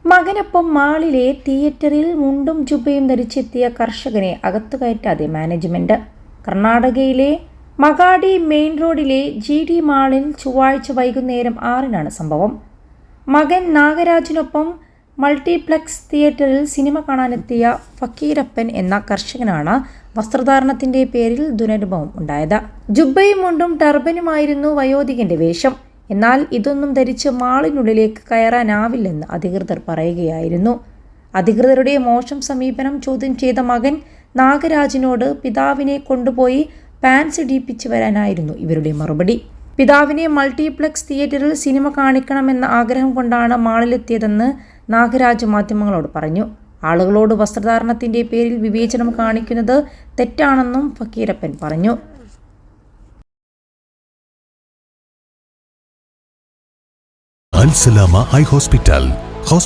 മകനൊപ്പം മാളിലെ തിയേറ്ററിൽ മുണ്ടും ജുബയും ധരിച്ചെത്തിയ കർഷകനെ അകത്തുകയറ്റാതെ മാനേജ്മെന്റ്. കർണാടകയിലെ മഗാഡി മെയിൻ റോഡിലെ GD മാളിൽ ചൊവ്വാഴ്ച വൈകുന്നേരം 6-നാണ് സംഭവം. മകൻ നാഗരാജിനൊപ്പം മൾട്ടിപ്ലക്സ് തിയേറ്ററിൽ സിനിമ കാണാനെത്തിയ ഫക്കീരപ്പൻ എന്ന കർഷകനാണ് വസ്ത്രധാരണത്തിന്റെ പേരിൽ ദുരനുഭവം ഉണ്ടായത്. ജുബയും മുണ്ടും ടർബനുമായിരുന്നു വയോധികന്റെ വേഷം. എന്നാൽ ഇതൊന്നും ധരിച്ച് മാളിനുള്ളിലേക്ക് കയറാനാവില്ലെന്ന് അധികൃതർ പറയുകയായിരുന്നു. അധികൃതരുടെ മോശം സമീപനം ചോദ്യം ചെയ്ത മകൻ നാഗരാജിനോട് പിതാവിനെ കൊണ്ടുപോയി പാൻസ് ഇടിപ്പിച്ച് വരാനായിരുന്നു ഇവരുടെ മറുപടി. പിതാവിനെ മൾട്ടിപ്ലക്സ് തിയേറ്ററിൽ സിനിമ കാണിക്കണമെന്ന ആഗ്രഹം കൊണ്ടാണ് മാളിലെത്തിയതെന്ന് നാഗരാജ് മാധ്യമങ്ങളോട് പറഞ്ഞു. ആളുകളോട് വസ്ത്രധാരണത്തിന്റെ പേരിൽ വിവേചനം കാണിക്കുന്നത് തെറ്റാണെന്നും ഫക്കീരപ്പൻ പറഞ്ഞു. Al Salama Eye Hospital,